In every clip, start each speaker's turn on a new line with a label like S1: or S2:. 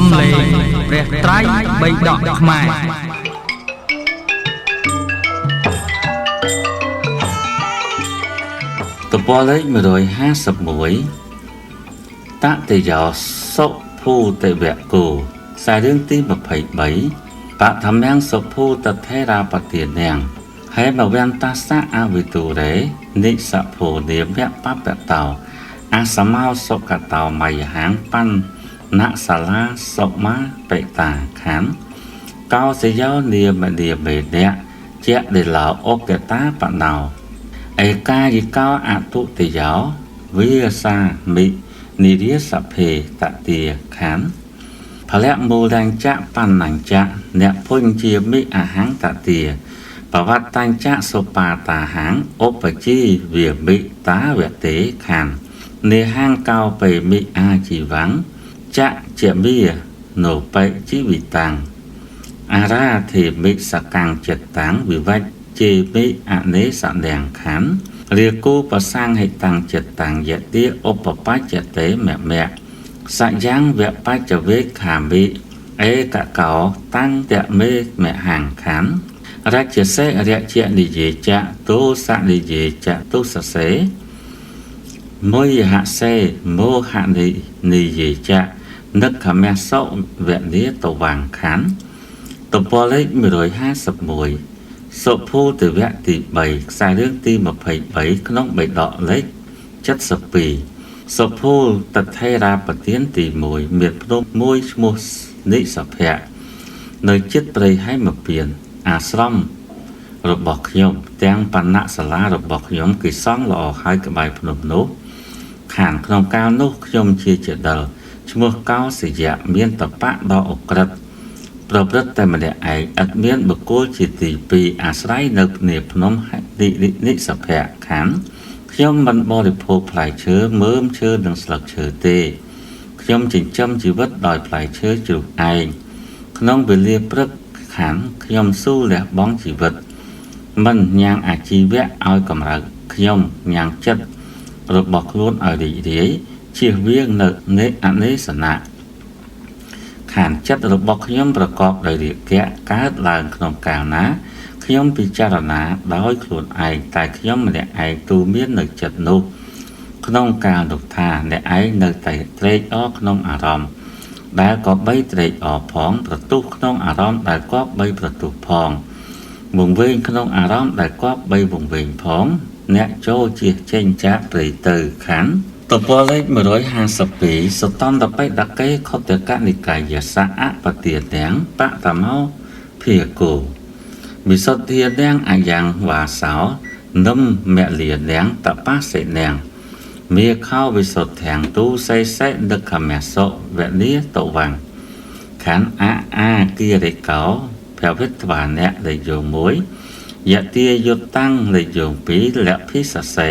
S1: សំលេងព្រះត្រៃបិដកខ្មែរ
S2: ទំព័រលេខ151តតិយោសុភូតវគោខ្សែរឿងទី23បឋមយ៉ាងសុភូតថេរាបទានាងហេមវន្តសៈអវិទូរេនិសភោនាមៈបបតោអសមោសុកតោមយហាងបណ្ណសាលាសុមាបេតាខានកោសយោនាមនាមេនៈជាដេឡោអកតាបណោឯកាយកោអតុតិយោវិសាមិនិរិសភេតតិខានផលៈមូលញ្ចៈបណ្ណញ្ចៈអ្នកពុញ្ជាមិអហង្តតិបវត្តញ្ចៈសុបាតាហាងឧបជីវិមិតាវតេខាននេហាងកោបេមិអាជីវੰចៈជាមីនោបេជីវិតាំងអារាធិមិសកាំងចិត្តតាំងវិវច្ជេមិអនេសនាងខានរាគូបសាំងហិតាំងចិត្តតាំងយតិឧបបច្ចតេមមៈសយ៉ាងវបច្ចវេខាមិអេកកោតាំងតមេមហាងខានរជ្ជសេរជ្ជនិយេចៈទោសនិយេចៈទុសសេមុយហសេមោហនិយេចៈនឹកខមៈសោវនិតវាងខានទំព័រលេខ151សុភូទវៈទី3ខ្សែរឿងទី23ក្នុងបេដកលេខ72សុភូតថេរាបទានទី1មានភ្នំមួយឈ្មោះនិសភៈនៅជិតព្រៃហេមពៀនអាស្រមរបស់ខ្ញុំទាំងបណ្ណសាលារបស់ខ្ញុំគឺសង់ល្អហើយក្បែរភ្នំនោះខាងក្នុងកាលនោះខ្ញុំជាចដិលឈ្មោះកោសយៈមានតបៈដ៏អក្រិតប្រព្រឹត្តតែម្នាក់ឯងឥតមានបុគ្គលជាទី2អាស្រ័យនៅនាភ្នំនិសភៈខាងខ្ញុំមិនបរិភោគផ្លែឈើមើមឈើនិងស្លឹកឈើទេខ្ញុំចិញ្ចឹមជីវិតដោយផ្លែឈើជ្រូកឯងក្នុងវេលាព្រឹកខាងខ្ញុំស៊ូលះបង់ជីវិតមិនញ៉ាំងអាជីវៈឲ្យកម្រើកខ្ញុំញ៉ាំងចិត្តរបស់ខ្លួនឲ្យរីករាយជៀសវាងនៅអនេសនៈខានចិត្តរបស់ខ្ញុំប្រកបដោយរាគៈកើតឡើងក្នុងកាលណាខ្ញុំពិចារណាដោយខ្លួនឯងតែខ្ញុំម្នាក់ឯងទូមាននៅចិត្តនោះក្នុងកាលនោះថាអ្នកឯងនៅតែត្រេកអរក្នុងអារម្មណ៍ដែលក៏បីត្រេកអរផងប្រទុះក្នុងអារម្មណ៍ដែលក៏បីប្រទុះផងវង្វេងក្នុងអារម្មណ៍ដែលក៏បីវង្វេងផងអ្នកចូលជៀសចេញចាកព្រៃទៅខានទំព័រលេខ152សតន្តបិដកេខុទ្ទកនិកាយសៈអបទាទាំងបតមោភិគោវិសុទ្ធាទាំងអយ៉ាងវាសោនឹមមលាទាំងតបសេទាំងមេខោវិសុទ្ធាងទូសេសេដឹកខមសោវនិតវាំងខានអាគិរិកោភវិទ្វានៈលេខ1យតិយុតតាំងលេខ2លភិសសេ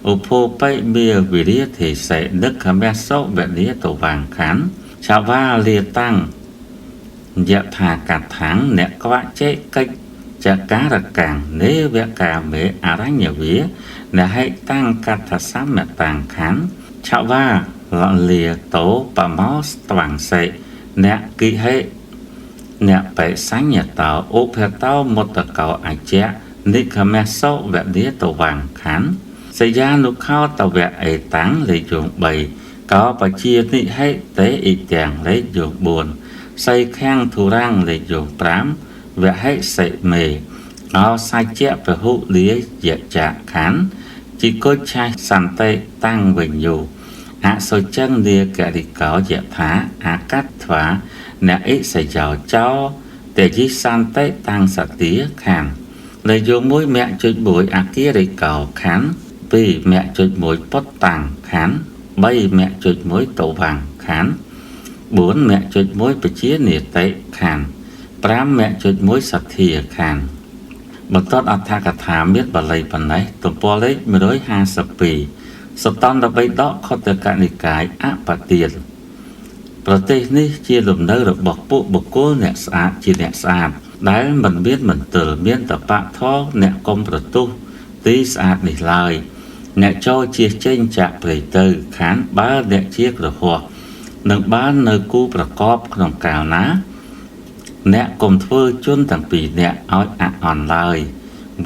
S2: ឧបោបិមេវិរិយធិសេដឹកខមសោវនិតវាំងខានឆាវាលាតាំងយថាកថាងអ្នកក្វចេកិច្ចចការកាំងនេវកាមេអរញ្ញវិអ្នកហេតាំងកថាសមតាំងខានឆាវាលាតោបមោស្តវាំងសេអ្នកគិហេអ្នកបេសញ្ញតោឧបតោមតកោអជ្ជៈនិខមសោវនិតវាំងខានសយានុខោតវៈអេតាំងលេខ3កោបជានិហេតេអ៊ីទាំងលេខ4សៃខាំងធុរាំងលេខ5វហិសិមេអោសច្ចៈពហុលាយចៈខានជីគុច្ឆាសន្តិតាំងវិញ្ញូអសុចិងលាករិកោយថាអាកត្ថ្វាអ្នកអិសយោចោតេយិសន្តិតាំងសតិខានលេខ1មគ្គ1អគិរិកោខាន2មគ្គ1ពុតតាំងខាន3មគ្គ1តវាំងខាន4មគ្គ1បជានិតិខាន5មគ្គ1សទ្ធាខានបន្តអត្ថកថាមានបាលីប៉ុណ្ណេះទំព័រលេខ152សតន្តបិដកខុទ្ទកនិកាយអបទានប្រទេសនេះជាលំនៅរបស់ពួកបុគ្គលអ្នកស្អាតជាអ្នកស្អាតដែលមិនមានមន្ទិលមានតបៈធរអ្នកកុំប្រទុះទីស្អាតនេះឡើយអ្នកចូលជៀសចេញចាក់ព្រៃទៅខានបើអ្នកជាក្រហោះ នឹងបាននៅគូប្រកបក្នុងកាលណាអ្នកកុំធ្វើជនទាំងពីរអ្នកឲ្យអាក់អន់ឡើយ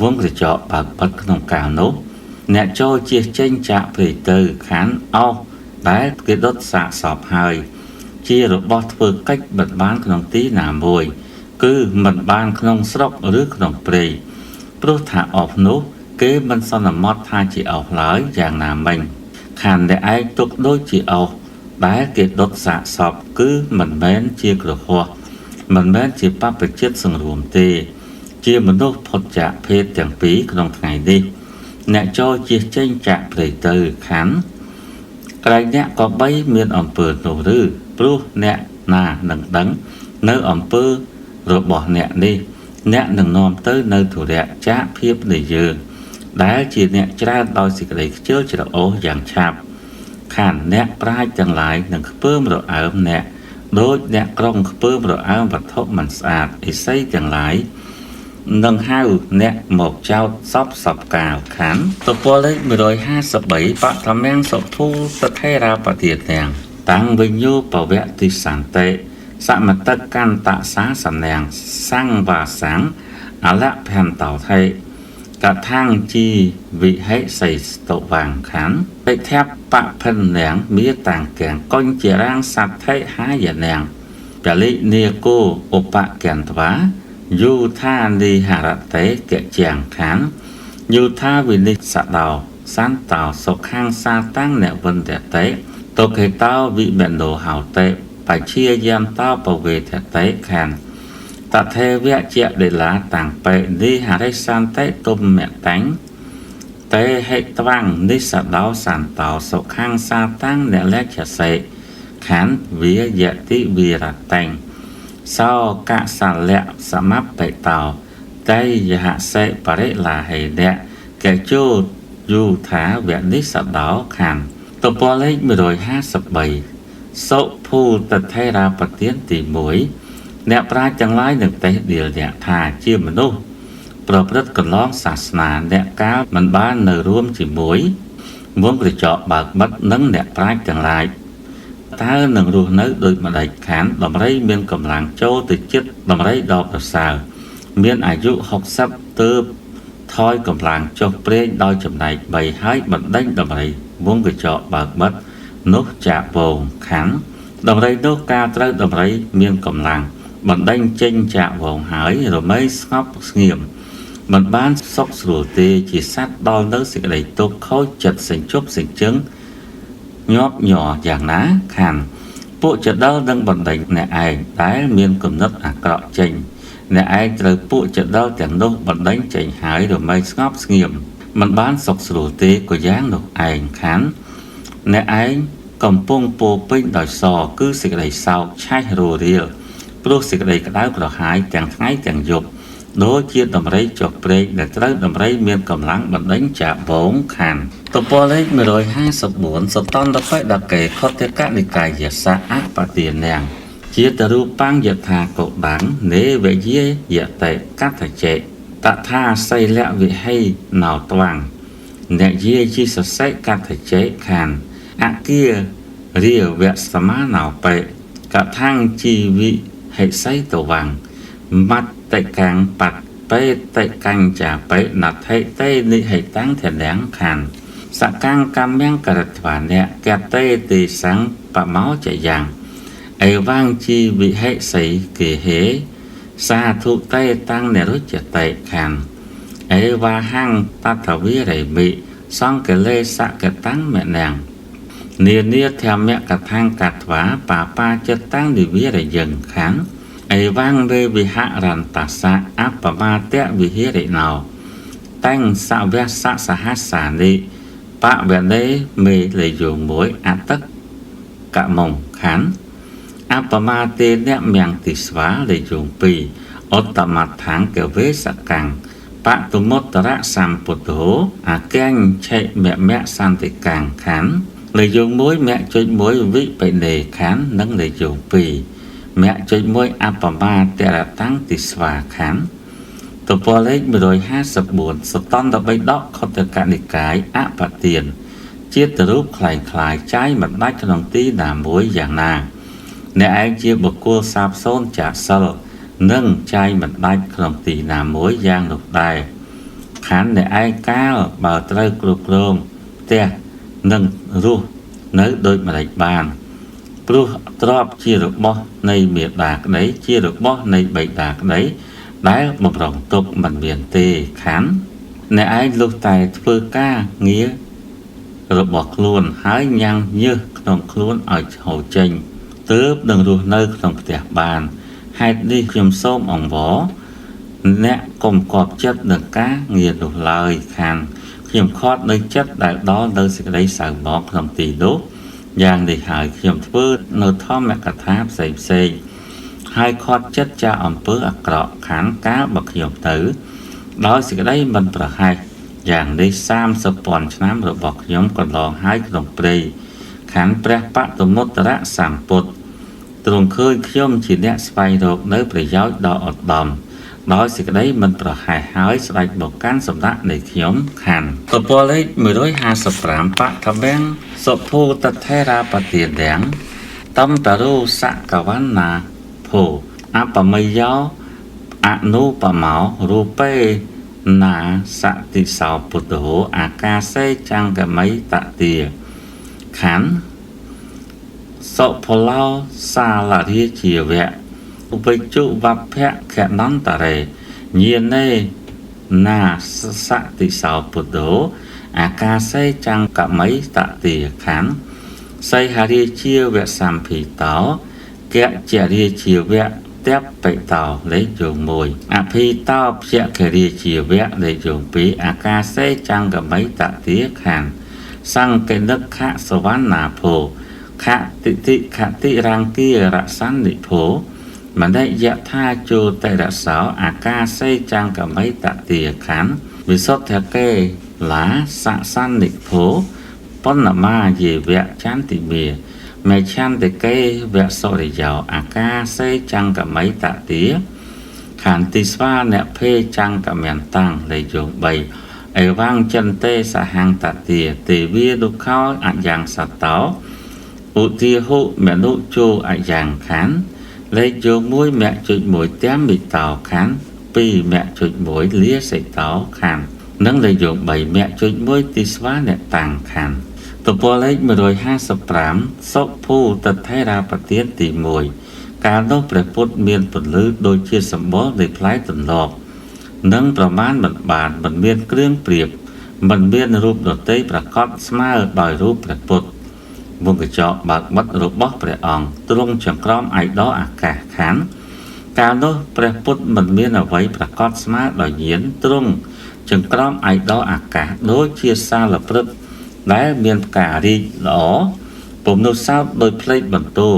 S2: វងក្រចកបើកបិទក្នុងកាលនោះអ្នកចូលជៀសចេញចាក់ព្រៃទៅខានអស់ដែលគេដុតសាកសពហើយជារបស់ធ្វើកិច្ចបិទបានក្នុងទីណាមួយគឺមិនបានក្នុងស្រុកឬក្នុងព្រៃព្រោះថាអស់នោះគេមិនសន្មត់ថាជាអស់ឡើយយ៉ាងណាមិញខានអ្នកឯងទុកដូចជាអស់ដែលគេដុតសាកសពគឺមិនមែនជាគ្រហស្ថមិនមែនជាបព្វជិតសង្រួមទេជាមនុស្សផុតចាកភេទទាំងពីរក្នុងថ្ងៃនេះអ្នកចូលជៀសចេញចាក់ព្រៃទៅខានក្រែងអ្នកក៏បីមានអំពើនោះឬព្រោះអ្នកណានឹងដឹងនៅអំពើរបស់អ្នកនេះអ្នកនឹងនាំទៅនៅធុរៈចាកភាពនៃយើងដែលជាអ្នកច្រើនដោយសេចក្តីខ្ជិលច្រអូសយ៉ាងឆាប់ខានអ្នកប្រាជ្ញទាំងឡាយនឹងខ្ពើមរអើមអ្នកដូចអ្នកក្រុងខ្ពើមរអើមវត្ថុមិនស្អាតឥសីទាំងឡាយនឹងហៅអ្នកមកចោតសពកាលខានទំព័រលេខ153បឋមាំងសុភូសថេរាបទាទាំងតាំងវិញ្ញោបវៈទិសន្តិសមតកន្តសាសនាងសង្វាសាំងអលភន្តោថេកថាំងជីវិហិសីស្តវាងខានបិធាបភិននាងមាតាំងកាំងកុញជារាងសទ្ធិហាយនាងពលិនេកោឧបកន្តវាយុថានិហរតេកជាងខានយុថាវិនិសដោ សន្តោសុខាងសាតាំងអ្នកវិនតតេតុកេតោវិបេណោហោតេបជាយាមតោបវេថតេខានតថេវៈជាដេឡាតាំងបេនិហរិសន្តេទុំមតាំងតេហេតវាំងនិសដោសន្តោសុខាងសាតាំងអ្នកលក្ខសេខានវិយតិវិរតេងសោកសលៈសមបេតោតេយហសេបរិឡាហេដៈកេជោយុថាវៈនិសដោខានទំព័រលេខ153សុភូតថេរាបទានទី1អ្នកប្រាជ្ញទាំងឡាយនឹងតេះដៀលអ្នកថាជាមនុស្សប្រព្រឹត្តកន្លងសាសនាអ្នកកាលមិនបាននៅរួមជាមួយមុំក្រចកបើកបិទនិងអ្នកប្រាជ្ញទាំងឡាយតើនឹងរស់នៅដូចម្ដេចខានដំរីមានកម្លាំងចូលទៅចិត្តដំរីដ៏ប្រសើរមានអាយុ60ទើបថយកម្លាំងចុះព្រេងដោយចំណែក3ហើយបណ្ដេញដំរីវងកញ្ចក់បើកបិទនោះចាក់វងខានដំរីនោះការត្រូវដំរីមានកម្លាំងបណ្ដេញចេញចាក់វងហើយរមែងស្ងប់ស្ងៀមមិនបានសុខស្រួលទេជាសត្វដល់នៅសេចក្តីទុក្ខខូចចិត្តសេចជប់សេចជឹងញាប់ញ័រយ៉ាងណាខានពួកចដលនឹងបណ្ដេញអ្នកឯងដែលមានគំនិតអាក្រក់ចេញអ្នកឯងត្រូវពួកចដលទាំងនោះបណ្ដេញចេញហើយរមែងស្ងប់ស្ងៀមមិនបានសុខស្រួលទេក៏យ៉ាងនោះឯងខានអ្នកឯងកំពុងពោពេញដោយសគឺសេចក្តីសោកឆេះរស់រាលព្រោះសេចក្តីក្តៅក្រហាយទាំងថ្ងៃទាំងយប់ដូចជាដំរីចុះព្រែកដែលត្រូវដំរីមានកម្លាំងបណ្ដេញចាក់វងខានទំព័រលេខ154សតន្តបេដកេខតកនិកាយសៈអបទានាងជាតរូបាំងយថាកោដាំងនេវយាយតេកតចេតថាសីលវិហេណោត្វាំងអ្នកយាជីសសិកតចេខានអគារាវៈសមាណោបេកថាំងជីវិហេសីតវាំងមត្តកាំងបតបេតកាំងចាបេណថេតេនិហេតាំងធនាងខានសកាំងកម្មំករត្វាអ្នកកតេតិសੰបមោចយ៉ាងអេវាំងជីវិហេសីកេហេសាធុតេតាំងនរុចតេខានអេវាហੰតថវិរេមិសង្កលេសកតាំងមនាងនានាធម្មកថាងកត្វាបាបាចិត្តតាំងនិវិរយងខានអេវាំងវេវិហរន្តសៈអបមាតៈវិហិរិណោតាំងសវៈសសហសានិបវេនេមេលេយោមួយអតកមុងខានអបមាទេអ្នកមៀងទិស្វាលេយោ2អត្តមថាងកវេសកាំងបតុមុត្តរៈសម្ពុទ្ធោអកញ្ញឆេមៈសន្តិកាំងខានលេយោ1មៈចុច1វិបេនេខាននិងលេយោ2មៈចុច1អបមាតរតាំងទិស្វាខានទំព័រលេខ154សតន្តបេដកខតកនិកាយអបទានជាតរូបคล้ายៗចាយមិនដាច់ក្នុងទីណាមួយយ៉ាងណា អ្នកឯងជាបុគ្គលសាបសូន្យចាកសិលនិងចែកមិនដាច់ក្នុងទីណាមួយយ៉ាងនោះដែរខណ្ឌអ្នកឯងកាលបើត្រូវគ្រប់គ្រងផ្ទះនិងរស់នៅដូចម្តេចបានព្រោះទ្រព្យជារបស់នៃមាតាក្តីជារបស់នៃបិតាក្តីដែលបំរុងទុកមិនមានទេខណ្ឌអ្នកឯងលុះតែធ្វើការងាររបស់ខ្លួនហើយញ៉ាំងញើសក្នុងខ្លួនឲ្យហូរចេញទើបនឹងរស់នៅក្នុងផ្ទះបានហេតុនេះខ្ញុំសូមអង្វរអ្នកកុំកប់ចិត្តនឹងការងារនោះឡើយខានខ្ញុំខត់នៅចិត្តដែលដល់នៅសេចក្តីសៅមកក្នុងទីនោះយ៉ាងនេះហើយខ្ញុំធ្វើនៅធម្មកថាផ្សេងហើយខត់ចិត្តចាអំពើអាក្រក់ខានកាលបើខ្ញុំទៅដោយសេចក្តីមិនប្រហែសយ៉ាងនេះ30,000ឆ្នាំរបស់ខ្ញុំកន្លងហើយក្នុងព្រៃខានព្រះបតមុត្តរៈសម្ពុទ្ធទ្រង់ឃើញខ្ញុំជាអ្នកស្វែងរកនៅប្រយោជន៍ដ៏ឧត្តមដោយសេចក្តីមិនប្រហែសហើយស្ដេចមកកាន់សម្រាប់នៃខ្ញុំខានកពលេខ155បឋមំសុភូតថេរាបទាទាំងតំតរុសកវណ្ណាភោអបមយោអនុបមោរូបេណាសតិសោពុទ្ធោអាកាសេចង្កមៃតទាខានសុផលោសាលរាជាវៈឧបជុវភៈខនន្តរេញាណេណាសតិសោពុទ្ធោអាកាសេចង្កមៃតទាខានសៃហរាជាវៈសម្ភិតោកជរាជាវៈតបិតោលេខ1អភិតោភគរាជាវៈលេខ2អាកាសេចង្កមៃតទាខានសង្កេនិខសវណ្ណាភោខតិតិខតិរង្គីរសន្និភោមនិយថាជោតិរសោអាកាសេចង្កមៃតទាខានវិសុទ្ធកេឡាសសន្និភោបណ្ណមាយេវៈចន្តិមេមេឆន្តិកេវៈសុរិយោអាកាសេចង្កមៃតទាខានទីស្វាអ្នកភេចង្កមន្តាំងលេខ3អេវាងចន្ទេសហង្តទាទេវាទុខោអយ៉ាងសតោឧទាហុមនុជោអយ៉ាងខានលេខ1មគ្គ1ទាំងមិតោខាន2មគ្គ1លាសិតោខាននិងលេខ3មគ្គ1ទីស្វាអ្នកតាំងខានតពលលេខ155សុភូតថេរាបទានទី1កាលនោះព្រះពុទ្ធមានពន្លឺដូចជាសម្បល់នៃផ្លែទន្លប់និងប្រមាណមិនមានគ្រឿងប្រៀបមិនមានរូបដតីប្រកបស្មើដោយរូបព្រះពុទ្ធវងកញ្ចក់បើកបិទរបស់ព្រះអង្គទ្រង់ចង្ក្រមឯកដល់អាកាសខានកាលនោះព្រះពុទ្ធមិនមានអ្វីប្រកបស្មើដោយញាណទ្រង់ចង្ក្រមឯកដល់អាកាសដូចជាសាលព្រឹកដែលមានផ្ការីកល្អពុំនោះសោតដោយផ្លេកបន្ទោ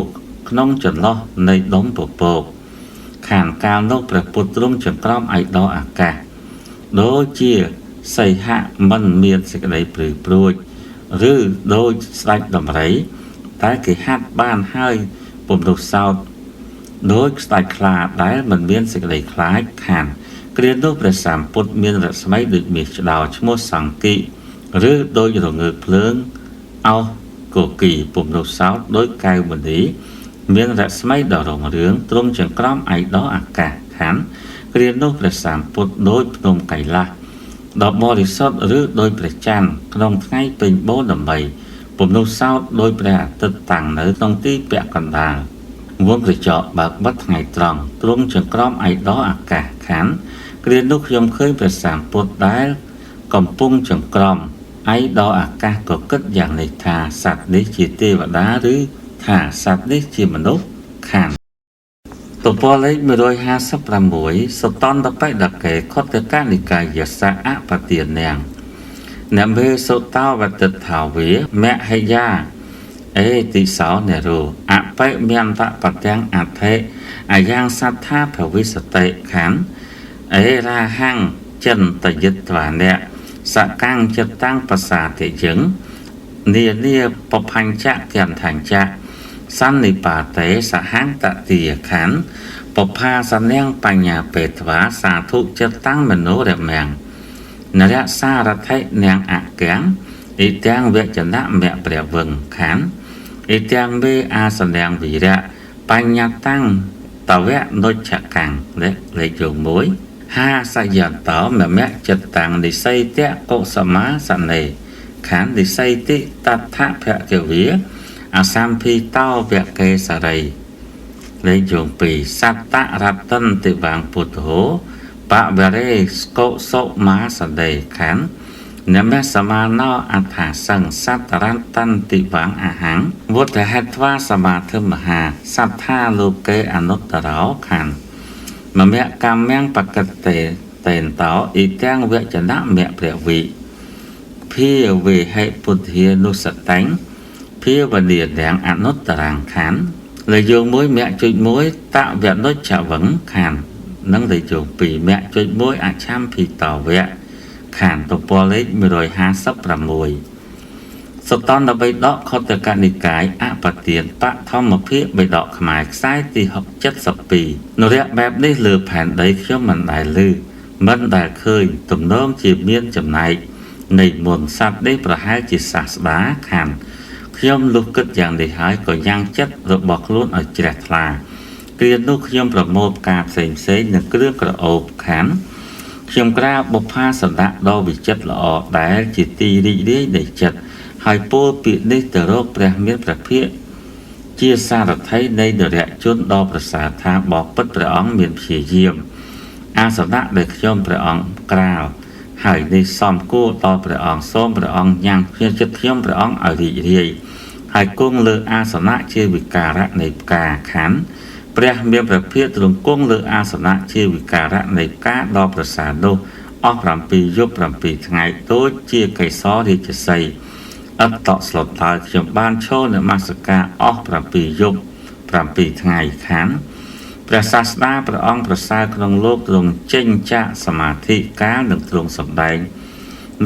S2: ក្នុងចន្លោះនៃដុំពពកខានកាលនោះព្រះពុទ្ធទ្រង់ចង្ក្រមឯកដល់អាកាសដូចជាសីហៈមិនមានសេចក្តីព្រឺព្រួចឬដូចស្ដេចដំរីតែគេហាត់បានហើយពុំនោះសោតដូចស្ដេចខ្លាដែលមិនមានសេចក្តីខ្លាចខានគ្រានោះព្រះសម្ពុទ្ធមានរស្មីដូចមាសឆ្ដោឈ្មោះសង្គិឬដូចរងើកភ្លើងអោសកូគីពុំនោះសោតដូចកែវមណីមានរស្មីដ៏រុងរឿងទ្រង់ចង្ក្រមឯកដល់អាកាសខានគ្រានោះព្រះសម្ពុទ្ធដូចភ្នំកៃឡាសដ៏បរិសុទ្ធឬដោយព្រះច័ន្ទក្នុងថ្ងៃពេញបូណមីពុំនោះសោតដោយព្រះអាទិត្យតាំងនៅក្នុងទីពាក់កណ្ដាលវងកញ្ចក់បើកបិទថ្ងៃត្រង់ទ្រង់ចង្ក្រមឯកដល់អាកាសខានគ្រានោះខ្ញុំឃើញព្រះសម្ពុទ្ធដែលកំពុងចង្ក្រមឯកដល់អាកាសក៏គិតយ៉ាងនេះថាសត្វនេះជាទេវតាឬថាសត្វនេះជាមនុស្សខានតពលលេខ156សតន្តបិដកេខុទ្ទកនិកាយសៈអបទានាងនមេសុតោវតថាវេមហិយាអេតិសោនេរោអបិមន្តបទាំងអថេអាយ៉ាងសត្ថាភវិសតិខានអេរាហੰចិនតយិត្វានៈសកាំងចិត្តតាំងប្រសាទិយឹងនានាបផញ្ចៈកន្តញ្ចៈសន្និបាតេសហន្តតិយខានបផាសនាងបញ្ញាបេត្វាសាធុចិត្តតាំងមនោរមាំងនរៈសារថិនាងអកាំងអ៊ីទាំងវចនៈមៈព្រះវឹងខានអ៊ីទាំងវេអាសនាងវិរៈ បញ្ញតាំងតវៈនុច្ឆកាំងលេខយោមួយហាសយន្តោមមៈចិត្តតាំងនិស័យតៈកុសមាសនេខាននិស័យតិតថភគវិអសម្ភិតោវកេសរីលេខយោ2សត្តរតន្តិវាងពុទ្ធោបវរេស្កុសុមាសនេខាននមសមាណោអថាសង្សត្តរតន្តិវាងអហង្វុទ្ធហេត្វាសមាធិមហាសត្ថាលោកេអនុត្តរោខានមមៈកម្មំបកតេតេនតោអ៊ីទាំងវចនៈមៈព្រះវិភាវេហេពុទ្ធានុសតញ្ញភាវនាទាំងអនុត្តរាងខានលេខយោមួយមគ្គចុចមួយតវនុច្ឆវង្សខាននិងលេខយោ2មគ្គចុចមួយអច្ឆម្ភិតវៈខានទំព័រលេខ156សតនបិដកខុទ្ទកនិកាយអបទានបឋមភាគបិដកខ្មែរខ្សែទី72នរៈបែបនេះលើផែនដីខ្ញុំមិនដែលឮមិនដែលឃើញទំនងជាមានចំណែកនៃមន្តសត្វនេះប្រហែលជាសាស្តាខានខ្ញុំលុះគិតយ៉ាងនេះហើយក៏យ៉ាងចិត្តរបស់ខ្លួនឲ្យជ្រះថ្លាគ្រានោះខ្ញុំប្រមូលផ្កាផ្សេងនិងគ្រឿងក្រអូបខានខ្ញុំក្រាបបុប្ផាសន្តាដ៏វិចិត្រល្អដែលជាទីរីករាយនៃចិត្តហើយពោលពាក្យនេះទៅរកព្រះមានព្រះភិក្ខជាសារថីនៃនរជនដ៏ប្រសើរថាបបិទ្ធព្រះអង្គមានព្យាយាមអាសនៈដែលខ្ញុំព្រះអង្គក្រាបហើយនេះសំគួរដល់ព្រះអង្គសូមព្រះអង្គញ៉ាំភ្ញាក់ចិត្តខ្ញុំព្រះអង្គឲ្យរីករាយហើយគង់លើអាសនៈជាវិការៈនៃផ្កាខណ្ឌព្រះមានព្រះភិក្ខទ្រង់គង់លើអាសនៈជាវិការៈនៃផ្កាដ៏ប្រសើរនោះអស់7យប់7ថ្ងៃដូចជាកេសររាជសីអត្តស្លុតឡើយខ្ញុំបានឈរនមស្ការអស់7យប់7ថ្ងៃខានព្រះសាស្តាព្រះអង្គប្រសើរក្នុងលោកទ្រង់ចេញចាកសមាធិកាលនឹងទ្រង់សម្ដែង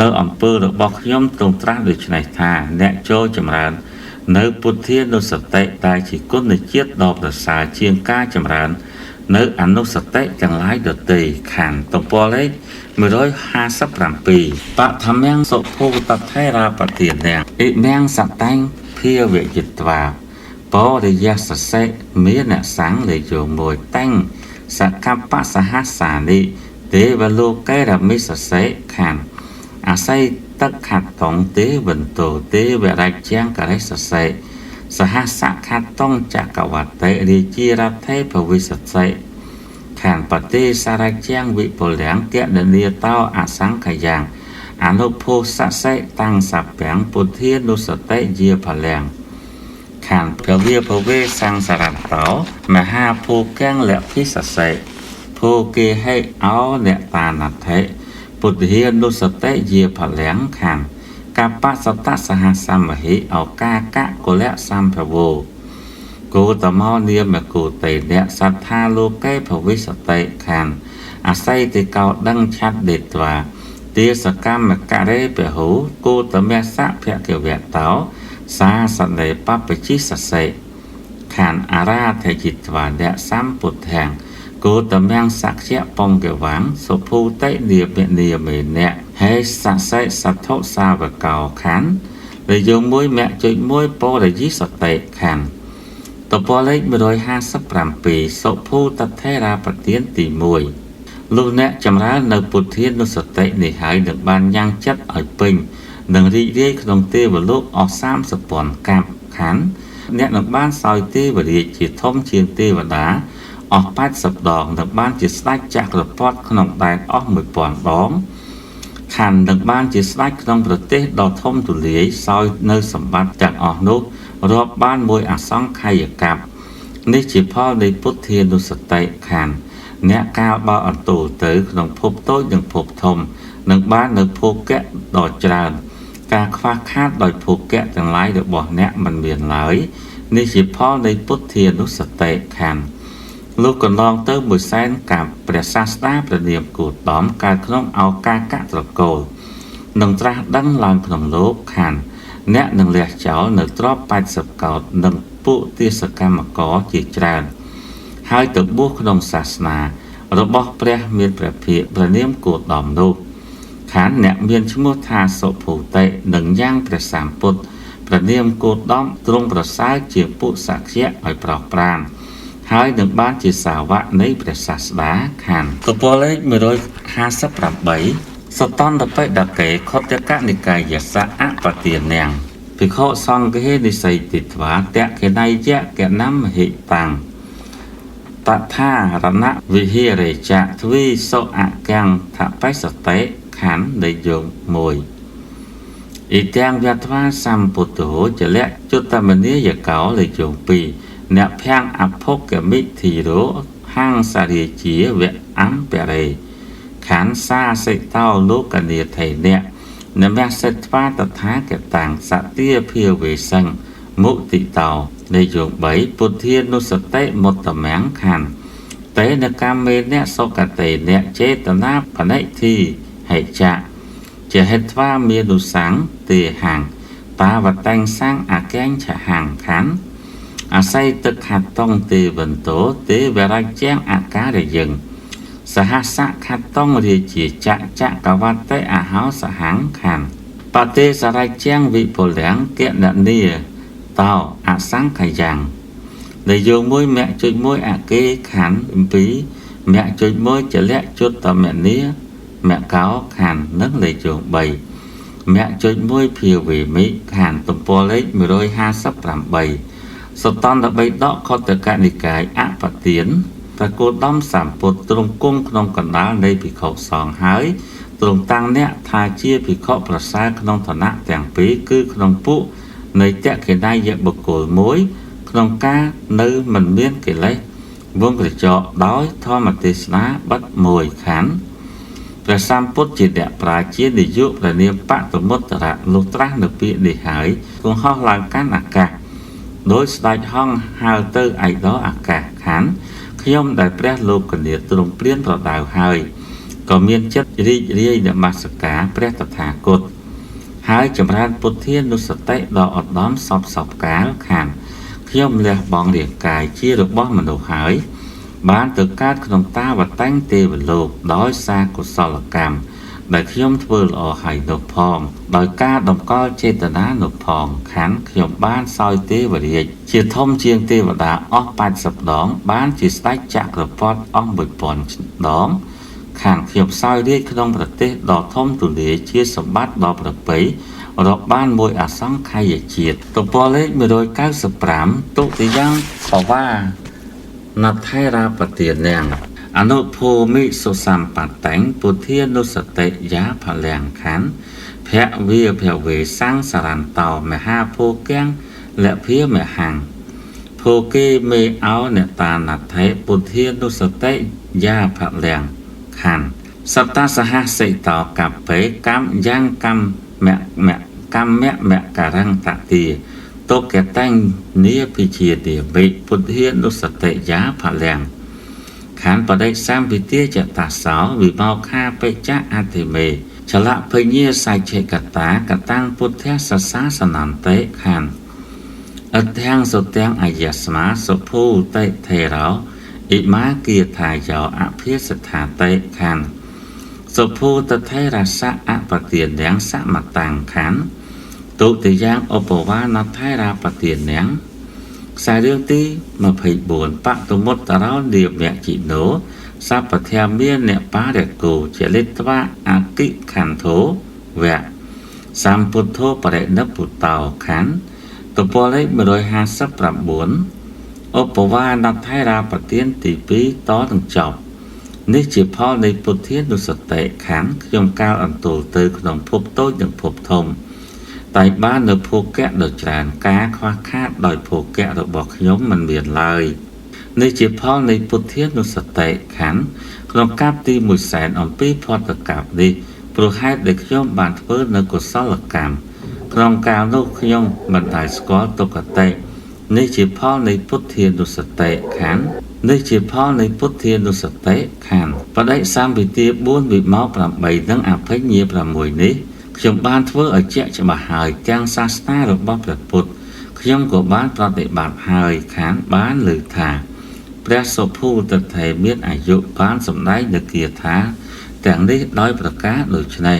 S2: នៅអំពើរបស់ខ្ញុំទ្រង់ត្រាស់ដូច្នេះថាអ្នកចូលចម្រើននៅពុទ្ធានុសតិដែលជាគុណជាតិដ៏ប្រសើរជាងការចម្រើននៅអនុសតិទាំងឡាយដទៃខានទំព័រលេខ157បឋមំសុភូតថេរាបទានអ៊ិមំសតញ្ញភាវយិត្វាបរិយសសេមានសង្ឃលេខយោ1តាំងសកបសហសានិទេវលោកេរមិសសេខានអាស័យទឹកខាត់តងទេវន្តោទេវរាជាងករិសសេសហសខាត់តងចក្រវត្តេរាជារដ្ឋេភវិសសេខានបតិសារជាងវិពលំកណនីតោអសង្ខយ៉ាងអនុភោសសេតាំងសពាំងពុទ្ធានុសតិជាផលាំងខានព្រះវិភវេសង្សារតោមហាភូកាំងលភិសសេភូគេហេអោអ្នកតានថេពុទ្ធានុសតិជាផលាំងខានកបសតសហសមហិអោកាកកុលៈសម្ភវោគោតមោនាមកោតេអ្នកសត្ថាលោកេភវិសតិខានអាស័យតិកោដឹងឆាត់ដេត្វាទាសកម្មកៈរេពហូគោតមសៈភគវៈតោសាសនេបបជិសសេខានអារាធិจิตវាអ្នកសម្ពុទ្ធាំគោតមំសក្យបង្កវាងសុភូតេនាបនិយមេអ្នកហេសសេសទ្ធុសាវកោខានលេខ1មគ្គចុច1បរិយិសតិខានទំព័រលេខ157សុភូតថេរាបទានទី1លោកអ្នកចម្រើននៅពុទ្ធានុសតិនេះហើយនឹងបានញ៉ាំងចិត្តឲ្យពេញនឹងរីករាយក្នុងទេវលោកអស់30ពាន់កាប់ខានអ្នកនឹងបានសោយទេវរាជជាធំជាងទេវតាអស់80ដងនឹងបានជាស្ដេចចក្រពត្តិក្នុងដែនអស់1000ដងខាននឹងបានជាស្ដេចក្នុងប្រទេសដ៏ធំទូលាយសោយនៅសម្បត្តិទាំងអស់នោះរាប់បានមួយអសង្ខ័យកັບនេះជាផលនៃពុទ្ធានុសតិខានអ្នកកាលបើអន្ទូលទៅក្នុងភពតូចនិងភពធំនឹងបាននៅភោគៈដ៏ច្រើនការខ្វះខាតដោយភោគៈទាំងឡាយរបស់អ្នកមិនមានឡើយនេះជាផលនៃពុទ្ធានុសតិខានលោកកន្លងទៅមួយសែនកាប់ព្រះសាស្តាព្រះនាមគោតមកើតក្នុងឱកាកត្រកូលនឹងត្រាស់ដឹងឡើងក្នុងលោកខានអ្នកនឹងលះចោលនៅទ្រព្យ80កោដនិងពួកទាសកម្មករជាច្រើនហើយទៅបួសក្នុងសាសនារបស់ព្រះមានព្រះភិក្ខព្រះនាមគោតមនោះខានអ្នកមានឈ្មោះថាសុភូតិនឹងយ៉ាងព្រះសម្ពុទ្ធព្រះនាមគោតមទ្រង់ប្រសើរជាពុសក្យៈឲ្យប្រោះប្រាន ហើយនឹងបានជាសាវកនៃព្រះសាស្តាខានទំព័រលេខ158សតន្តបិដកេខុទ្ទកនិកាយសៈអបទានាងភិក្ខុសង្ឃេនិស័យទិត្វាតកេណៃយកេណាំហិតាំងតថារណវិហិរេចៈទ្វីសុអកាំងថបិសតិខាននៃយោង1អ៊ីទាំងយត្វាសម្ពុទ្ធោចលៈចុត្តមនីយកោលេខយោង2អ្នកភាំងអភុកមិធិរោហាងសារិជាវៈអំពរេខានសាសិតោលោកនីថេអ្នកនមសិទ្វាតថាកតាំងសតិភាវេសੰមុតិតោនៃយោង3ពុទ្ធានុសតិមុត្តមាំងខានតេនកម្មមេអ្នកសុគតេអ្នកចេតនាបនិធិហេចៈជាហេត្វាមាននុសੰទេហាងតាវតាំងសੰអកញ្ឆហាងខានអាស័យទឹកខាត់តងទេវន្តោទេវរជាងអាការយឹងសហសៈខាត់តងរាជាចៈកវតេអហោសហੰខានបទេសរជាងវិពលរាំងកណនីតោអសង្ខយ៉ាងដែលយោង1មគ្គចុច1អកេខាន2មគ្គចុច1ចលៈចុត្តមនីមគ្គកោខាននិងលេខយោង3មគ្គចុច1ភាវេមិខានទំព័រលេខ158សតន្តបិដកខុទ្ទកនិកាយអបទានប្រគោដំសម្ពុទ្ធទ្រង់គង់ក្នុងកណ្ដាលនៃភិក្ខុសង្ឃហើយទ្រង់តាំងអ្នកថាជាភិក្ខុប្រសើរក្នុងឋានៈទាំងពីរគឺក្នុងពួកនៃតក្កិណយបុគ្គលមួយក្នុងការនៅមិនមានកិលេសវងក្រចកដោយធម្មទេសនាបិទ1ខណ្ឌព្រះសម្ពុទ្ធជាអ្នកប្រាជ្ញជានាយកព្រះនាមបតមុត្តរៈលោកត្រាស់នៅពាក្យនេះហើយគង់ហោះឡើងកាន់អាកាសដោយស្ដេចហង្សហៅទៅឯកដល់អាកាសខណ្ឌខ្ញុំដែលព្រះលោកកញ្ញាទ្រង់ព្រានប្រដៅហើយក៏មានចិត្តរីករាយនមស្ការព្រះតថាគតហើយចម្រើនពុទ្ធានុសតិដល់ឧត្តមសពកាលខានខ្ញុំលះបង់រាងកាយជារបស់មនុស្សហើយបានទៅកើតក្នុងតាវតាំងទេវលោកដោយសារកុសលកម្មដែលខ្ញុំធ្វើល្អហើយនោះផងដោយការតម្កល់ចេតនានោះផងខានខ្ញុំបានសោយទេវរាជជាធំជាងទេវតាអស់80ដងបានជាស្ដេចចក្រពត្តិអស់1000ដងខាងខ្ញុំសោយរាជក្នុងប្រទេសដ៏ធំទូលាយជាសម្បត្តិដ៏ប្រពៃរកបានមួយអសង្ខ័យជាតិទំព័រលេខ195ទុតិយ៉ាងបវាណថេរាបទានាងអនុភូមិសុសម្បត្តិពុទ្ធានុសតិយាផលាំងខានភវិភវេសង្សរន្តោមហាភោគំលភិមហੰភោកេមេអោនតាណថេពុទ្ធានុសតិយាផលាំងខានសតសហសិតោកបេកម្មយ៉ាងកម្មមករੰតតិទុកតាំងនីពិជាទេវិពុទ្ធានុសតិយាផលាំងខានបដិសម្ពិទាចតាសោវិបោខាបេចៈអតិមេចលភញ្ញាសៃឆេកតាកតាំងពុទ្ធសសាសនន្តិខានអទាំងសុទាំងអាយស្មាសុភូតិថេរោអ៊ីមាគាថាយោអភិសថាតិខានសុភូតថេរសៈអបទានាងសមតាំងខានទុតិយ៉ាងឧបវាណថេរាបទានាងខ្សែរឿងទី24បតុមុត្តរោនិមៈជីណូសពធាមានអ្នកបារកោចលិត្វាអកិខន្ធោវៈសម្ពុទ្ធោបរិណពុតោខណ្ឌទំព័រលេខ159ឧបវាណថេរាបទានទី2តទាំងចប់នេះជាផលនៃពុទ្ធានុសតិខណ្ឌខ្ញុំកាលអន្ទល់ទៅក្នុងភពតូចនិងភពធំតែបាននៅភោគៈដ៏ច្រើនការខ្វះខាតដោយភោគៈរបស់ខ្ញុំមិនមានឡើយនេះជាផលនៃពុទ្ធានុសតិខណ្ឌក្នុងកាប់ទី100,000អំពីផតកាប់នេះព្រោះហេតុដែលខ្ញុំបានធ្វើនៅកុសលកម្មក្នុងកាលនោះខ្ញុំមិនដែលស្គាល់ទុក្ខតិនេះជាផលនៃពុទ្ធានុសតិខណ្ឌនេះជាផលនៃពុទ្ធានុសតិខណ្ឌបដិសម្ពិទា4វិបោ8និងអភិញ្ញា6នេះខ្ញុំបានធ្វើឲ្យជាក់ច្បាស់ហើយទាំងសាសនារបស់ព្រះពុទ្ធខ្ញុំក៏បានប្រតិបត្តិហើយខានបានលើកថាព្រះសុភូតថេមានអាយុបានសម្ដែងនៅគាថាទាំងនេះដោយប្រការដូចនេះ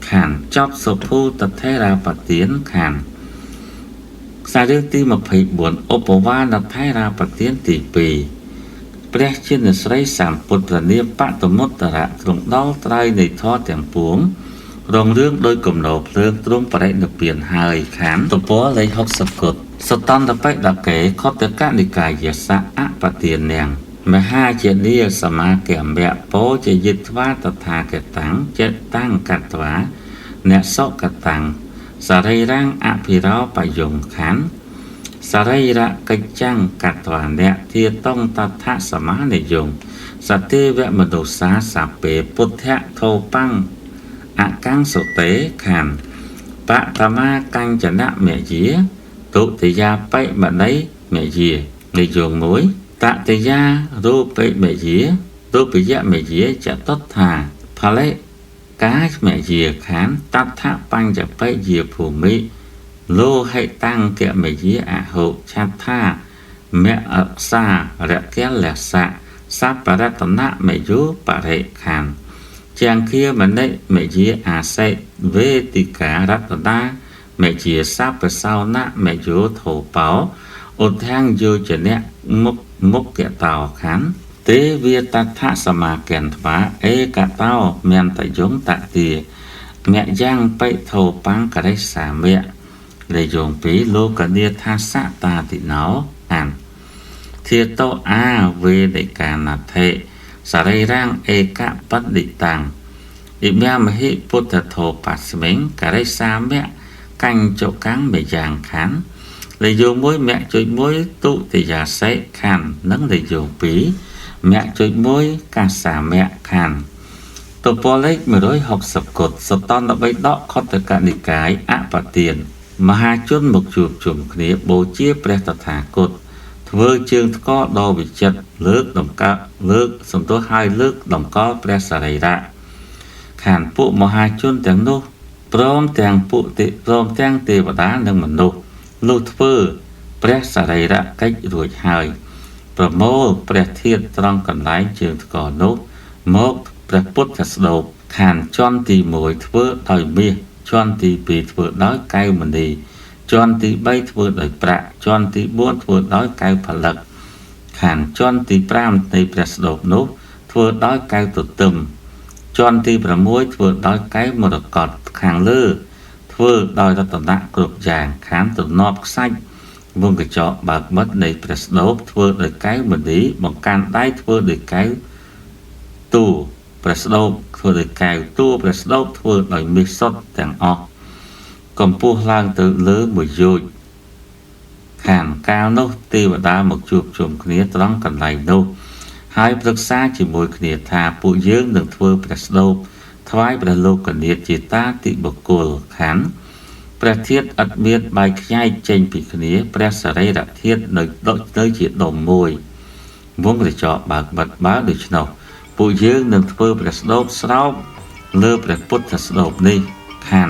S2: ខានចប់សុភូតថេរាបទានខាន សាររឿងទី24ឧបវានថេរាប្រទានទី2ព្រះជាអ្នកស្រីសម្ពុទ្ធព្រះនាមបតមុត្តរៈទ្រង់ដល់ត្រៃនៃធម៌ទាំងពួងរងរឿងដោយគំនោភ្លើងទ្រង់បរិនិព្វានហើយខានទំព័រលេខ60កុដសតន្តបិដកេខតកនិកាយសៈអបទានាងមហាជានីសមាគមៈពោជាយិត្វាតថាកតាំងចេតាំងកត្វាអ្នកសកតាំងសរីរាំងអភិរោបយងខណ្ឌសរីរៈកិច្ចាំងកត្វាអ្នកធាតងតថាសមានិយងសទេវមនុស្សាសពេពុទ្ធៈធោបាំងអកាំងសុតេខណ្ឌបតមាកញ្ចនៈមយាទុតិយាបិមណីមយានិយង1តតិយារូបិមយារូបយមយាចតុដ្ឋាផលិកាយមយាខណ្ឌតថបញ្ចបិយាភូមិលោហិតាំងកមយាអហុឆត្ថាមអសារកលសៈសពរតនៈមយោបរិខណ្ឌជាងគិមនិមយាអាសិវេទិការតតាមជាសពសោណៈមយោធោបោឧទ្ធាងយោចនៈមុខកតោខណ្ឌទេវាតថសមាកន្ត្វាអេកតោមន្តយងតទាមយ៉ាងបិធោបាំងករិសាមៈលេយង2លោកនាថាសតាតិណោអានធាតោអាវេដិកានថេសរីរាំងឯកបឌិតាំងឥមាមហិពុទ្ធធោបស្មិងករិសាមៈកញ្ចកាំងមយ៉ាងខណ្ឌលេយង1មគ្គចុច1ទុតិយាសេខណ្ឌនិងលេយង2មគ្គចុច1កាសាមៈខណ្ឌទំព័រលេខ160កុដសតន្តបិដកខតកនិកាយអបទានមហាជនមកជួបជុំគ្នាបូជាព្រះតថាគតធ្វើជើងថ្កល់ដ៏វិចិត្រលើកតម្កើលើកសន្ទុះហើយលើកតម្កល់ព្រះសរីរៈខានពួកមហាជនទាំងនោះព្រមទាំងទេវតានិងមនុស្សនោះធ្វើព្រះសរីរៈកិច្ចរួចហើយប្រមូលព្រះធាតុត្រង់កន្លែងជើងថ្កល់នោះមកព្រះពុទ្ធស្ដូបខានជាន់ទី1ធ្វើដោយមាសជាន់ទី2ធ្វើដោយកែវមณีជាន់ទី3ធ្វើដោយប្រាក់ជាន់ទី4ធ្វើដោយកែវផលិតខានជាន់ទី5នៃព្រះស្ដូបនោះធ្វើដោយកែវទទឹមជាន់ទី6ធ្វើដោយកែវមរកតខាងលើធ្វើដោយរតនៈគ្រប់យ៉ាងខានទំនាប់ខ្សាច់វងកញ្ចក់បើកបិទនៃព្រះស្ដូបធ្វើដោយកែវមณีបង្កាន់ដៃធ្វើដោយកែវទូព្រះស្ដូបធ្វើដោយកែវតួព្រះស្ដូបធ្វើដោយមាសសុទ្ធទាំងអស់កម្ពស់ឡើងទៅលើ1យោជន៍ខាងកាលនោះទេវតាមកជួបជុំគ្នាត្រង់កន្លែងនោះហើយប្រឹក្សាជាមួយគ្នាថាពួកយើងនឹងធ្វើព្រះស្ដូបថ្វាយព្រះលោកនាថជាតាតិបុគ្គលខាងព្រះធាតុឥតមានបែកខ្ញែកចេញពីគ្នាព្រះសរីរធាតុនៅជាដុំមួយវងកញ្ចក់បើកបិទបើដូច្នោះពួកយើងនឹងធ្វើព្រះស្ដូបស្រោបលើព្រះពុទ្ធស្ដូបនេះខាង